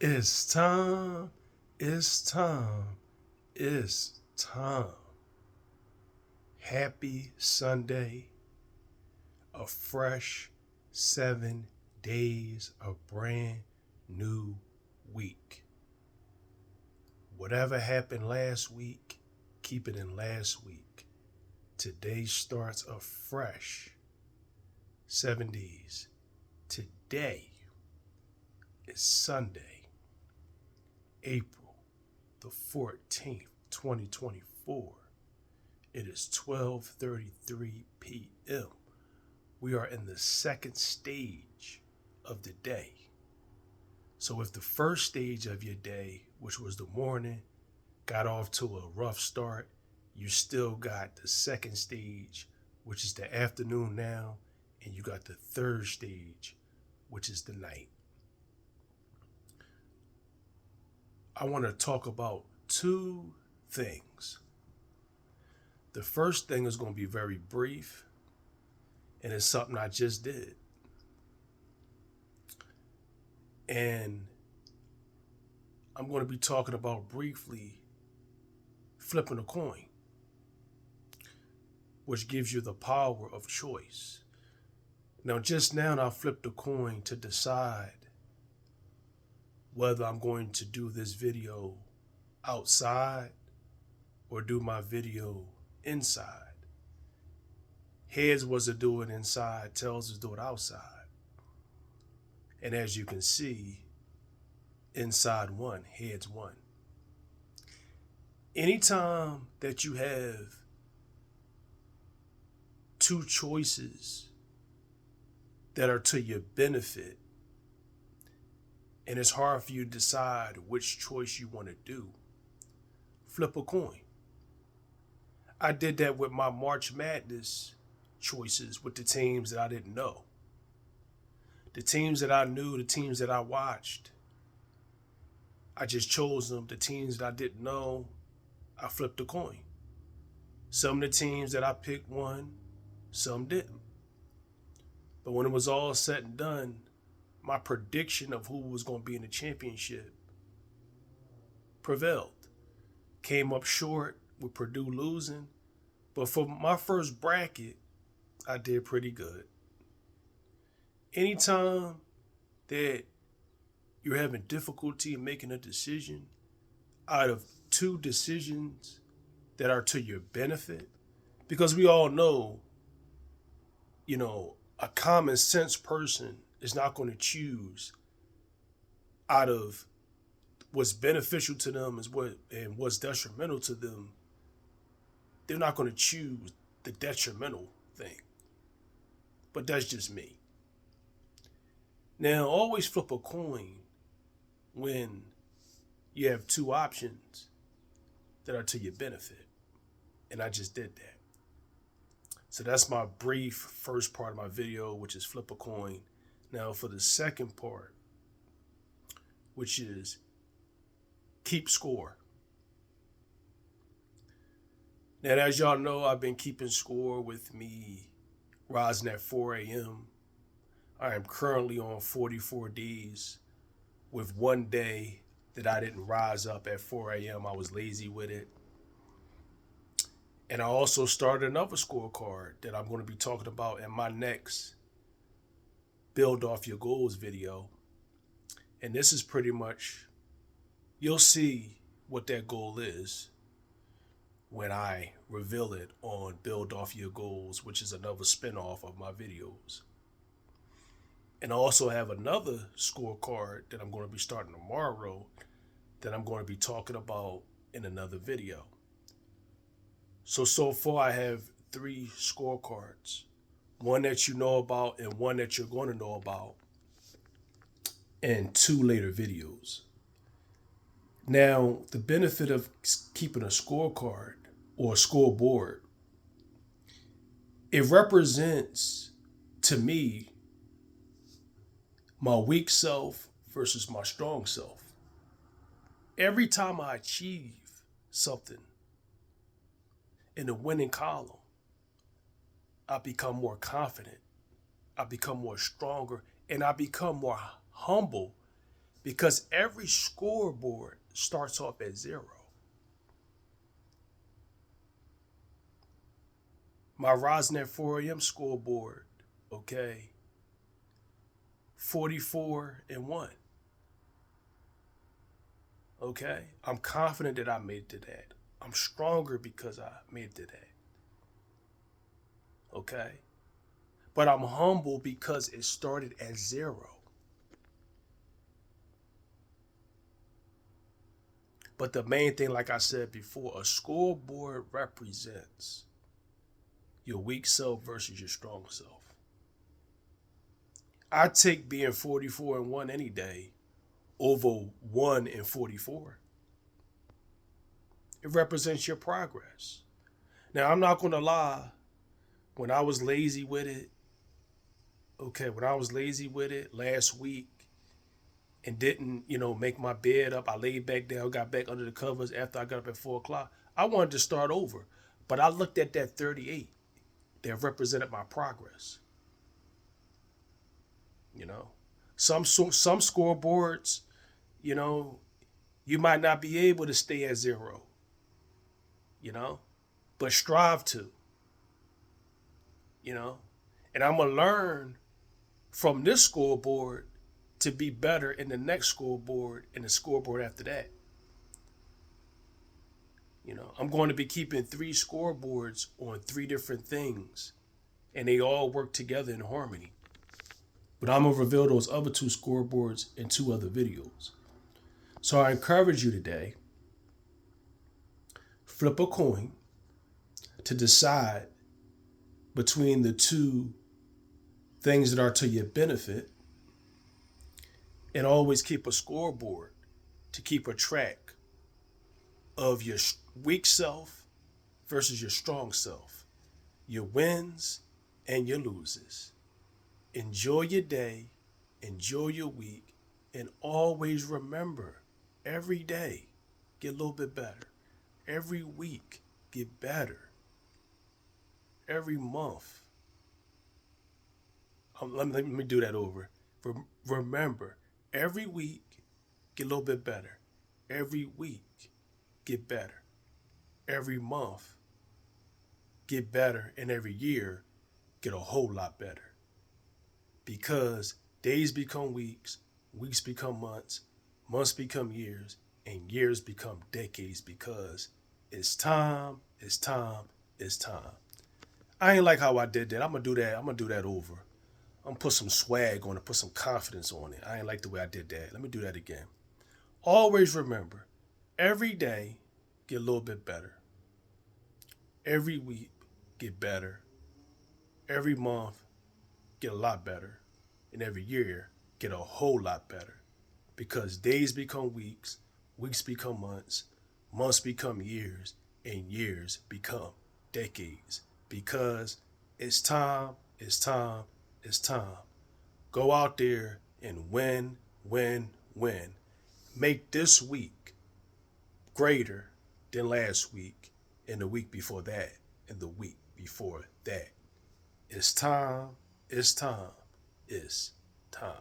It's time, it's time, it's time. Happy Sunday, a fresh 7 days, a brand new week. Whatever happened last week, keep it in last week. Today starts a fresh 7 days. Today is Sunday, April the 14th, 2024. It is 12:33 p.m. We are in the second stage of the day. So if the first stage of your day, which was the morning, got off to a rough start, you still got the second stage, which is the afternoon now, and you got the third stage, which is the night. I want to talk about two things. The first thing is going to be very brief, and it's something I just did. And I'm going to be talking about briefly flipping a coin, which gives you the power of choice. Now, just now, I flipped a coin to decide whether I'm going to do this video outside or do my video inside. Heads was to do it inside, tails was to do it outside. And as you can see, inside won, heads won. Anytime that you have two choices that are to your benefit, and it's hard for you to decide which choice you want to do, flip a coin. I did that with my March Madness choices with the teams that I didn't know. The teams that I knew, the teams that I watched, I just chose them. The teams that I didn't know, I flipped a coin. Some of the teams that I picked won, some didn't. But when it was all said and done, my prediction of who was going to be in the championship prevailed. Came up short with Purdue losing, but for my first bracket, I did pretty good. Anytime that you're having difficulty in making a decision out of two decisions that are to your benefit, because we all know, a common sense person is not going to choose out of what's beneficial to them and what's detrimental to them. They're not going to choose the detrimental thing. But that's just me. Now, always flip a coin when you have two options that are to your benefit. And I just did that. So that's my brief first part of my video, which is flip a coin. Now for the second part, which is keep score. Now, as y'all know, I've been keeping score with me rising at 4 a.m. I am currently on 44 days with one day that I didn't rise up at 4 a.m. I was lazy with it. And I also started another scorecard that I'm going to be talking about in my next Build Off Your Goals video. And this is pretty much, you'll see what that goal is when I reveal it on Build Off Your Goals, which is another spinoff of my videos. And I also have another scorecard that I'm going to be starting tomorrow that I'm going to be talking about in another video. So far I have 3 scorecards. One that you know about and one that you're going to know about, and 2 later videos. Now, the benefit of keeping a scorecard or a scoreboard, it represents, to me, my weak self versus my strong self. Every time I achieve something in the winning column, I become more confident, I become more stronger, and I become more humble because every scoreboard starts off at 0. My Rising at 4 a.m. scoreboard, okay, 44-1. Okay, I'm confident that I made it to that. I'm stronger because I made it to that. Okay, but I'm humble because it started at 0. But the main thing, like I said before, a scoreboard represents your weak self versus your strong self. I take being 44-1 any day over 1-44. It represents your progress. Now, I'm not going to lie. When I was lazy with it, when I was lazy with it last week and didn't, make my bed up, I laid back down, got back under the covers after I got up at 4 o'clock. I wanted to start over. But I looked at that 38 that represented my progress. Some scoreboards, you might not be able to stay at 0, but strive to, and I'm going to learn from this scoreboard to be better in the next scoreboard and the scoreboard after that. I'm going to be keeping 3 scoreboards on 3 different things, and they all work together in harmony. But I'm going to reveal those other 2 scoreboards in 2 other videos. So I encourage you today, flip a coin to decide between the 2 things that are to your benefit, and always keep a scoreboard to keep a track of your weak self versus your strong self, your wins and your loses. Enjoy your day, enjoy your week, and always remember, every day, get a little bit better. Every week, get better. Every month. Let me do that over. Remember, every week, get a little bit better. Every week, get better. Every month, get better. And every year, get a whole lot better. Because days become weeks, weeks become months, months become years, and years become decades, because it's time, it's time, it's time. I ain't like how I did that. I'm gonna do that over. I'm gonna put some swag on it, put some confidence on it. I ain't like the way I did that. Let me do that again. Always remember, every day, get a little bit better. Every week, get better. Every month, get a lot better. And every year, get a whole lot better. Because days become weeks, weeks become months, months become years, and years become decades. Because it's time, it's time, it's time. Go out there and win, win, win. Make this week greater than last week, and the week before that, and the week before that. It's time, it's time, it's time.